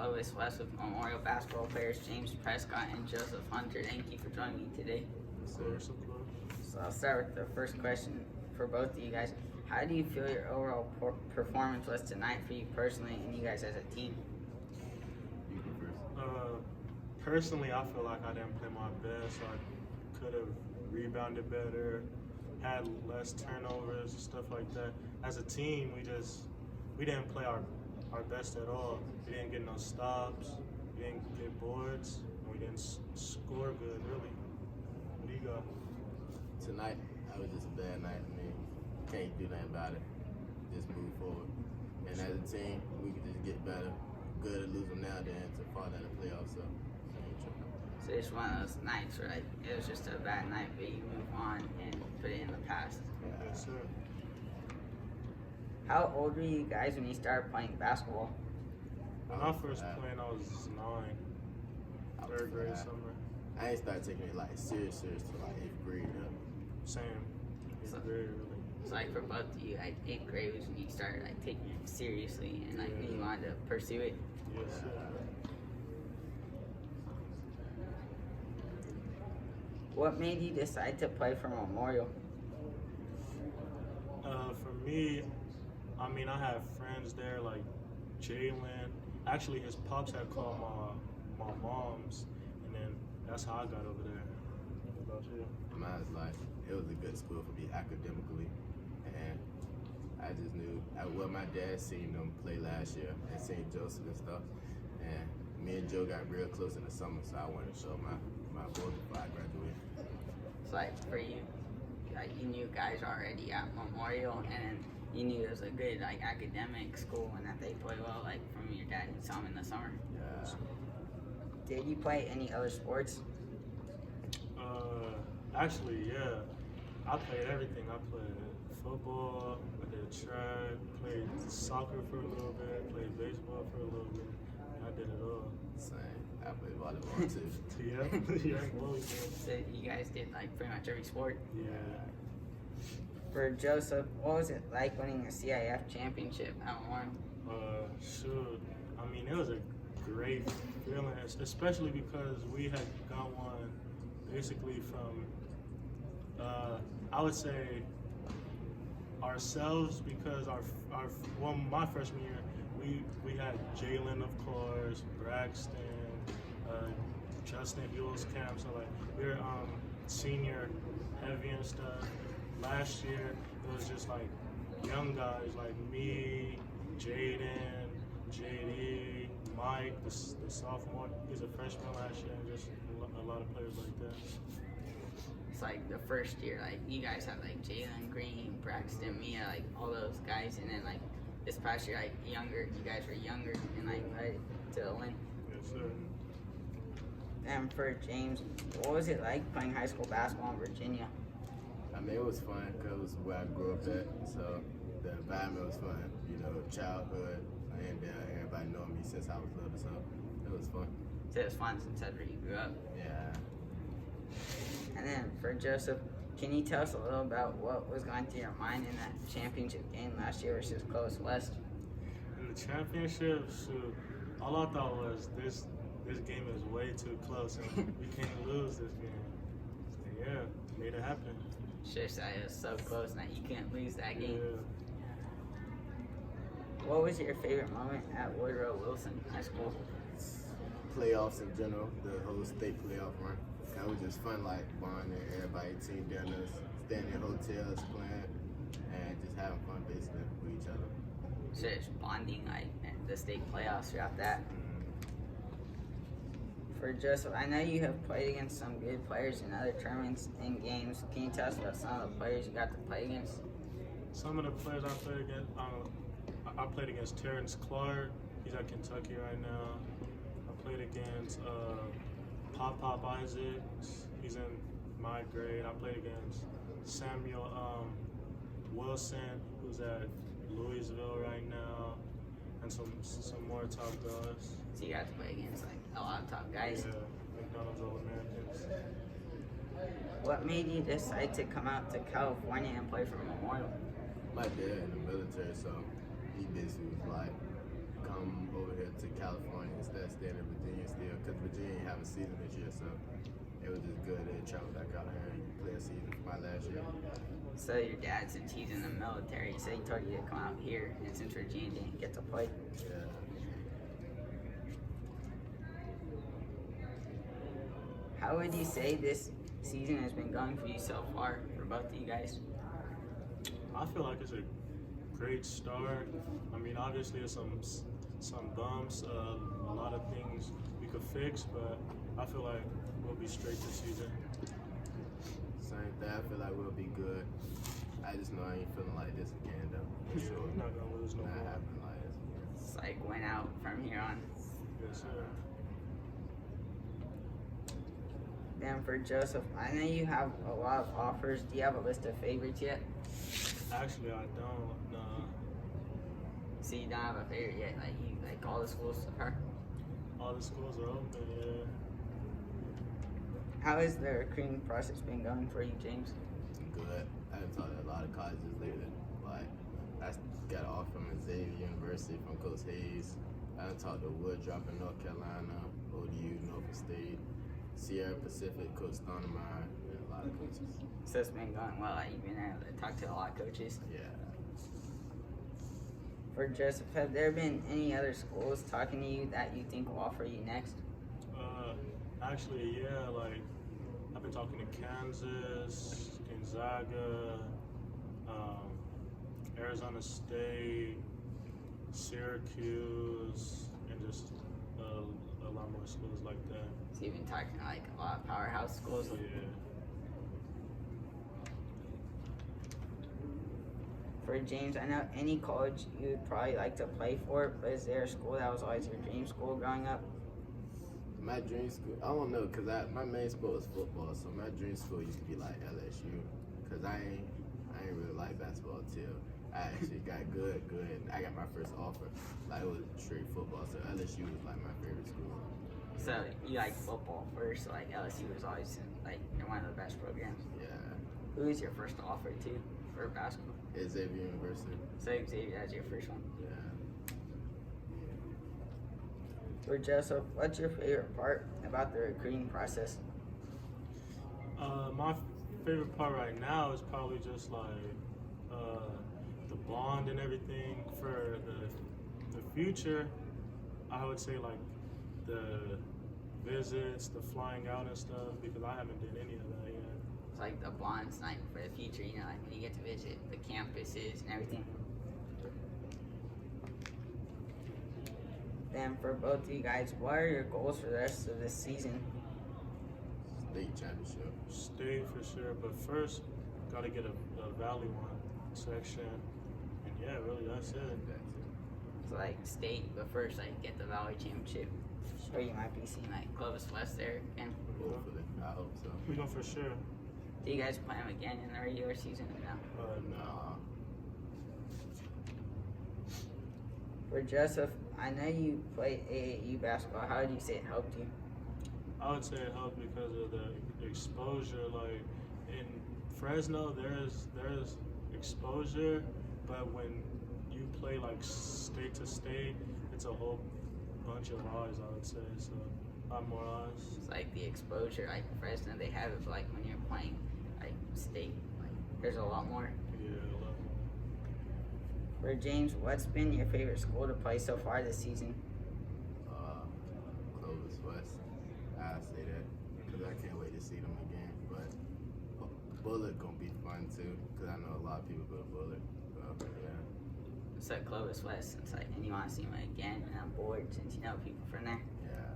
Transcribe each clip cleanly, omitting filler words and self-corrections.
Clovis West with Memorial basketball players James Prescott and Joseph Hunter. Thank you for joining me today. Of course. So I'll start with the first question for both of you guys. How do you feel your overall performance was tonight for you personally and you guys as a team? You go first. Personally, I feel like I didn't play my best. I could have rebounded better, had less turnovers, stuff like that. As a team, we didn't play our best at all. We didn't get no stops, we didn't get boards, and we didn't score good, really. What do you got? Tonight, I was just a bad night. I mean, can't do nothing about it. Just move forward. And as a team, we could just get better. Good to lose them now than to fall down the playoffs. So, I ain't tripping. So it's one of those nights where like, it was just a bad night, but you move on and put it in the past. Yes, sir. How old were you guys when you started playing basketball? When I first played, I was 9, third grade summer. I ain't started taking it like serious till like 8th grade. Same. 8th grade, really. So like for both of you, like 8th grade was when you started like taking it seriously and like when you wanted to pursue it. Yes, sir. What made you decide to play for Memorial? For me, I mean, I have friends there like Jalen. Actually, his pops had called my mom's, and then that's how I got over there. What about you? Mine's like, it was a good school for me academically. And I just knew, my dad seen them play last year at St. Joseph and stuff. And me and Joe got real close in the summer, so I wanted to show my boy before I graduated. So like for you, like you knew guys already at Memorial, and you knew it was a good like academic school and that they play well. Like from your dad, you saw them in the summer. Yeah. Did you play any other sports? Actually, yeah. I played everything. I played football, I did track, played soccer for a little bit, played baseball for a little bit. I did it all. Same. I played volleyball too. Yeah, volleyball. So you guys did like pretty much every sport. Yeah. For Joseph, what was it like winning a CIF championship at Memorial? Shoot. I mean, it was a great feeling, especially because we had got one basically from, I would say, ourselves, because my freshman year, we had Jalen, of course, Braxton, Justin Hewell's camp, so like we were senior heavy and stuff. Last year it was just like young guys like me, Jaden, JD, Mike, the sophomore. He's a freshman last year, and just a lot of players like that. It's like the first year, like you guys had like Jalen Green, Braxton, Mia, like all those guys, and then like this past year, like you guys were younger and like led to the win. Yes, sir. And for James, what was it like playing high school basketball in Virginia? I mean, it was fun because it was where I grew up at, so the environment was fun. You know, childhood, and everybody knowing me since I was little, so it was fun. So it was fun since that's where you grew up. Yeah. And then for Joseph, can you tell us a little about what was going through your mind in that championship game last year versus Clovis West? In the championship, shoot, all I thought was this game is way too close, and we can't lose this game. And yeah, made it happen. Sure, so it was so close that you couldn't lose that game. Yeah. What was your favorite moment at Woodrow Wilson High School? Playoffs in general, the whole state playoff run. That was just fun, like bonding, everybody, team dinners, staying in hotels, playing, and just having fun basically with each other. So it's bonding like and the state playoffs throughout that. For Joseph, I know you have played against some good players in other tournaments and games. Can you tell us about some of the players you got to play against? Some of the players I played against, I played against Terrence Clark. He's at Kentucky right now. I played against Pop Isaacs. He's in my grade. I played against Samuel Wilson, who's at Louisville right now, and some more top guys. So you got to play against like a lot of top guys. Yeah, McDonald's All-Americans. What made you decide to come out to California and play for Memorial? My dad in the military, so he basically was like, come over here to California and stay. staying in Virginia still because Virginia didn't have a season this year, so it was just good to travel back out here and play a season for my last year. So your dad, since he's in the military, so he told you to come out here, and since Virginia didn't get to play. Yeah. How would you say this season has been going for you so far, for both of you guys? I feel like it's a great start. I mean, obviously there's some bumps, a lot of things we could fix, but I feel like we'll be straight this season. Same thing. I feel like we'll be good. I just know I ain't feeling like this again, though. For Yeah, sure. we're not gonna lose no Not more. happening like this again. It's like went out from here on. Yes, sir. Then for Joseph, I know you have a lot of offers. Do you have a list of favorites yet? Actually, I don't. Nah. So you don't have a favorite yet, like all the schools so far? All the schools are open. Yeah. How has the recruiting process been going for you, James? Good. I've talked to a lot of colleges lately. Like, I got an offer from Xavier University from Coach Hayes. I talked to Woodrop in North Carolina, ODU, Norfolk State, Sierra Pacific, Coach Stonemeyer, and a lot of coaches. So it's been going well. Like, you've been able to talk to a lot of coaches. Yeah. For Joseph, have there been any other schools talking to you that you think will offer you next? Actually, yeah. Like, I've been talking to Kansas, Gonzaga, Arizona State, Syracuse, and just a lot more schools like that. So you've been talking to like a lot of powerhouse schools. So, yeah. For James, I know any college you would probably like to play for, but is there a school that was always your dream school growing up? My dream school, I don't know, because my main sport was football, so my dream school used to be like LSU, because I ain't really like basketball till I actually got good, and I got my first offer. Like, it was straight football, so LSU was like my favorite school. So you like football first, so like LSU was always like one of the best programs. Yeah. Who was your first offer to for basketball? Xavier University. So Xavier, that's your first one. Yeah. For Joseph, what's your favorite part about the recruiting process? My favorite part right now is probably just like the bond and everything. For the future, I would say like the visits, the flying out and stuff, because I haven't done any of that yet. It's like the bonds night for the future, you know, like when you get to visit the campuses and everything. Then for both of you guys, what are your goals for the rest of this season? State championship. State for sure, but first, gotta get a Valley one section. And yeah, really, that's it. That's it. So like state, but first like get the Valley Championship. Or you might be seeing like Clovis West there again. Hopefully. I hope so. We go for sure. Do you guys play them again in the regular season or no? No. For Joseph, I know you play AAU basketball. How would you say it helped you? I would say it helped because of the exposure. Like in Fresno, there's exposure, but when you play like state to state, it's a whole bunch of eyes. I would say so. A lot more eyes. It's like the exposure, like Fresno, they have it, but like when you're playing like state, like there's a lot more. Yeah, a lot more. For James, what's been your favorite school to play so far this season? Clovis West. I say that because I can't wait to see them again. But Bullet gonna be fun too because I know a lot of people go to Bullet. So, yeah. So Clovis West, it's like, and you want to see them again, and I'm bored since you know people from there. Yeah.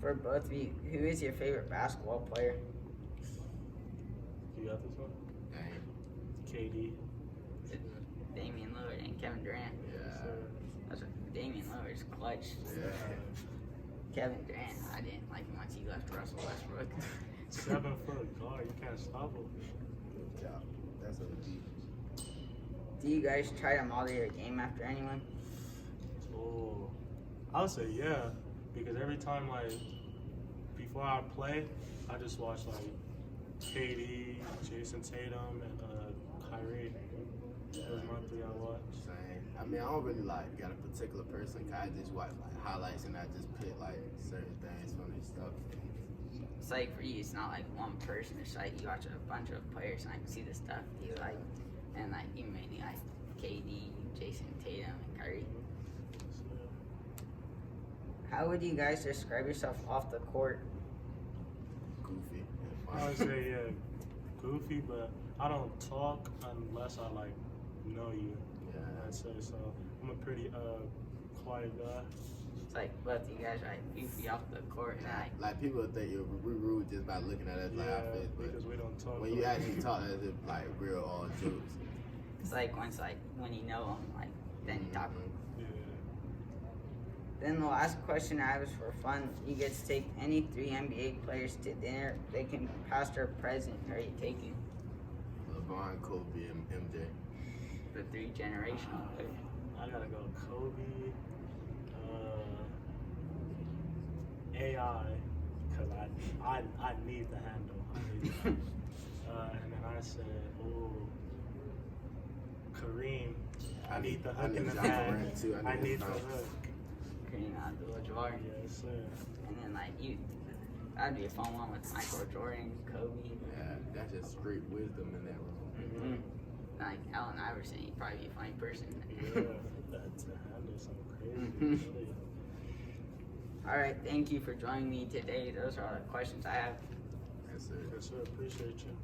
For both of you, who is your favorite basketball player? You got this one? Dang. KD. Damian Lillard and Kevin Durant. Yeah. That's what, Damian Lillard's clutch. Yeah. Kevin Durant, I didn't like him once he left Russell Westbrook. 7-foot guard, you can't stop him. Good job. That's what it be. Do you guys try to model your game after anyone? Oh, I would say yeah, because every time like before I play, I just watch like KD, Jason Tatum, and Kyrie. Those are my three I watch. Same. I mean, I don't really like got a particular person. 'Cause I just watch like highlights and I just pick like certain things from their stuff. It's like for you, it's not like one person. It's like you watch a bunch of players and I can see the stuff you like, and like you mainly like KD, Jason Tatum, and Curry. How would you guys describe yourself off the court? Goofy. I would say yeah, goofy, but I don't talk unless I like know you. Yeah. I'd say so. I'm a pretty quiet guy. It's like both of you guys are like goofy off the court and Like people would think you're rude just by looking at us like our face, but because we don't talk. when you actually talk, it's like real all jokes. it's like once like when you know them, like then you talk. Yeah. Then the last question I have is for fun. You get to take any 3 NBA players to dinner. They can be past or present. Who are you taking? LeBron, Kobe, and MJ. The 3 generational players. I gotta go Kobe, AI, because I need the handle. I need the, and then I said, ooh, Kareem. I need the hook in the Ja bag. Morant, too. I need the his hook. Kareem Abdul-Jabbar. Yes, sir. And then like you, that'd be a fun one with Michael Jordan, Kobe. Yeah, that's just straight wisdom in that room. Like Allen Iverson, he'd probably be a funny person. Yeah, that's a handle something crazy. All right, thank you for joining me today. Those are all the questions I have. Yes, sir. Yes, sir. Appreciate you.